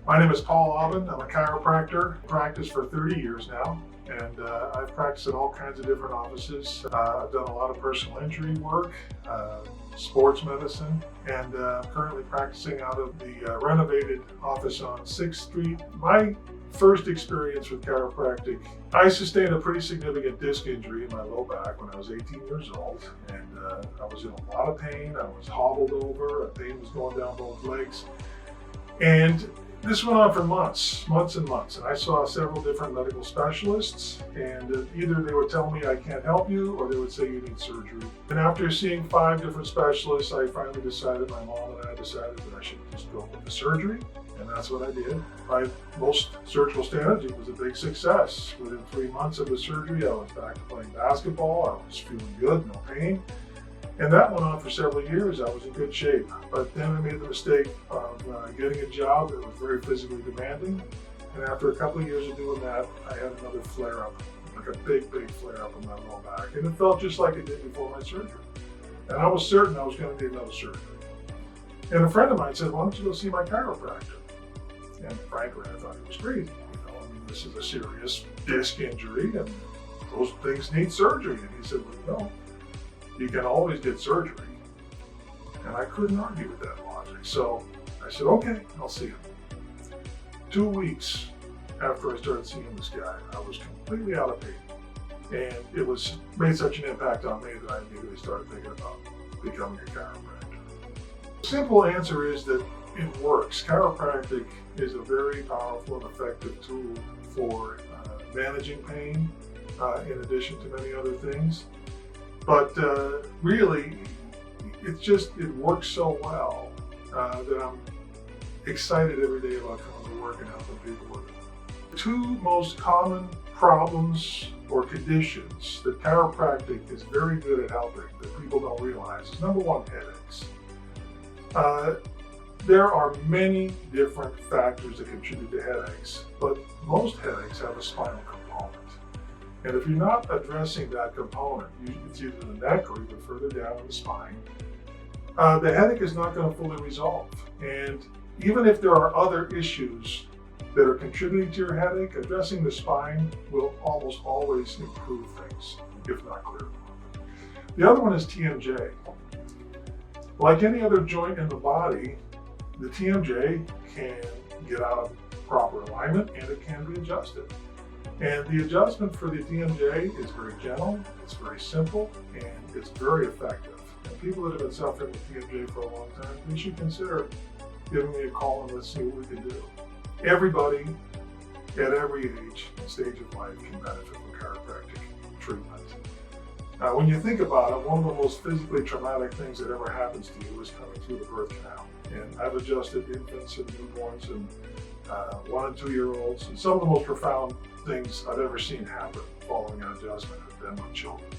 My name is Paul Aubin. I'm a chiropractor. I've practiced for 30 years now, and I've practiced in all kinds of different offices. I've done a lot of personal injury work, sports medicine, and currently practicing out of the renovated office on 6th Street. My first experience with chiropractic, I sustained a pretty significant disc injury in my low back when I was 18 years old, and I was in a lot of pain. I was hobbled over, pain was going down both legs, and this went on for months and months, and I saw several different medical specialists, and either they would tell me I can't help you, or they would say you need surgery. And after seeing 5 different specialists, I finally decided, my mom and I decided that I should just go with the surgery, and that's what I did. By most surgical standards, it was a big success. Within 3 months of the surgery, I was back to playing basketball. I was feeling good, no pain. And that went on for several years. I was in good shape. But then I made the mistake of getting a job that was very physically demanding. And after a couple of years of doing that, I had another flare-up, like a big flare-up in my low back. And it felt just like it did before my surgery. And I was certain I was going to need another surgery. And a friend of mine said, why don't you go see my chiropractor? And frankly, I thought it was crazy. This is a serious disc injury, and those things need surgery. And he said, well, no. You can always get surgery. And I couldn't argue with that logic. So I said, okay, I'll see him. 2 weeks after I started seeing this guy, I was completely out of pain. And it made such an impact on me that I immediately started thinking about becoming a chiropractor. The simple answer is that it works. Chiropractic is a very powerful and effective tool for managing pain, in addition to many other things. But really, it works so well that I'm excited every day about coming to work and helping people with it. The 2 most common problems or conditions that chiropractic is very good at helping that people don't realize is, number 1, headaches. There are many different factors that contribute to headaches, but most headaches have a spinal component. And if you're not addressing that component, it's either the neck or even further down in the spine, the headache is not going to fully resolve. And even if there are other issues that are contributing to your headache, addressing the spine will almost always improve things, if not clear them up. The other one is TMJ. Like any other joint in the body, the TMJ can get out of proper alignment and it can be adjusted. And the adjustment for the TMJ is very gentle, it's very simple, and it's very effective. And people that have been suffering with TMJ for a long time, we should consider giving me a call and let's see what we can do. Everybody at every age and stage of life can benefit from chiropractic treatment. When you think about it, one of the most physically traumatic things that ever happens to you is coming through the birth canal. And I've adjusted infants and newborns and 1 and 2 year olds, and some of the most profound things I've ever seen happen following an adjustment have been with children.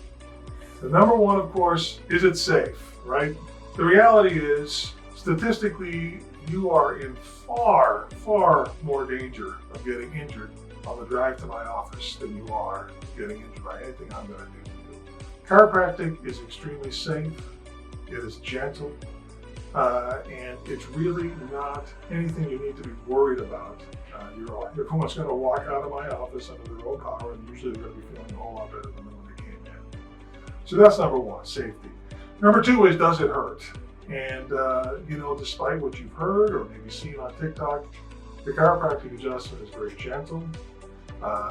The number 1, of course, is it safe, right? The reality is, statistically, you are in far more danger of getting injured on the drive to my office than you are getting injured by anything I'm going to do to you. Chiropractic is extremely safe, it is gentle, and it's really not anything you need to be worried about. You're pretty much going to walk out of my office under their own power, and usually they're going to be feeling a whole lot better than when they came in. So that's number 1, safety. Number 2 is, does it hurt? And despite what you've heard or maybe seen on TikTok, the chiropractic adjustment is very gentle.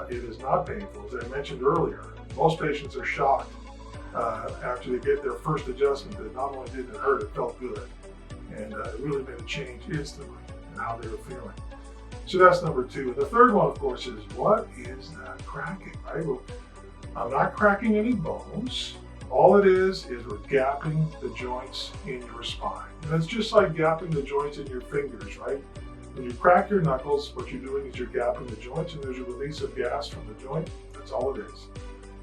It is not painful. As I mentioned earlier, most patients are shocked after they get their first adjustment that not only did it hurt, it felt good. And it really made a change instantly in how they were feeling. So that's number 2. And the third one, of course, is, what is that cracking, right? Well, I'm not cracking any bones. All it is we're gapping the joints in your spine. And it's just like gapping the joints in your fingers, right? When you crack your knuckles, what you're doing is you're gapping the joints, and there's a release of gas from the joint. That's all it is.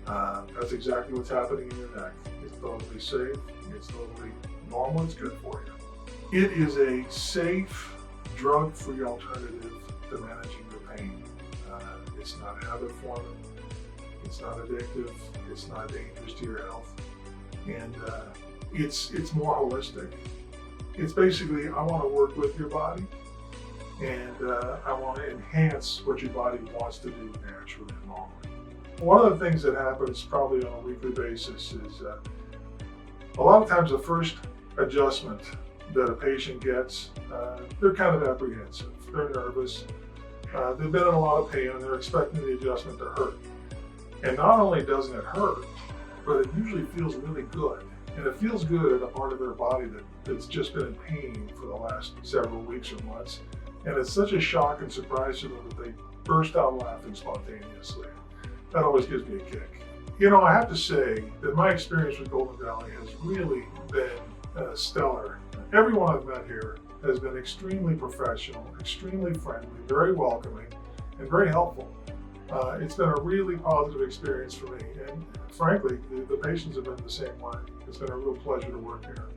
That's exactly what's happening in your neck. It's totally safe. It's totally normal. It's good for you. It is a safe, drug-free alternative to managing your pain. It's not habit-forming. It's not addictive. It's not dangerous to your health. And it's more holistic. It's basically, I want to work with your body, and I want to enhance what your body wants to do naturally and normally. One of the things that happens probably on a weekly basis is a lot of times the first adjustment that a patient gets, they're kind of apprehensive, they're nervous, they've been in a lot of pain and they're expecting the adjustment to hurt. And not only doesn't it hurt, but it usually feels really good. And it feels good at a part of their body that's just been in pain for the last several weeks or months. And it's such a shock and surprise to them that they burst out laughing spontaneously. That always gives me a kick. You know, I have to say that my experience with Golden Valley has really been stellar. Everyone I've met here has been extremely professional, extremely friendly, very welcoming, and very helpful. It's been a really positive experience for me, and frankly, the patients have been the same way. It's been a real pleasure to work here.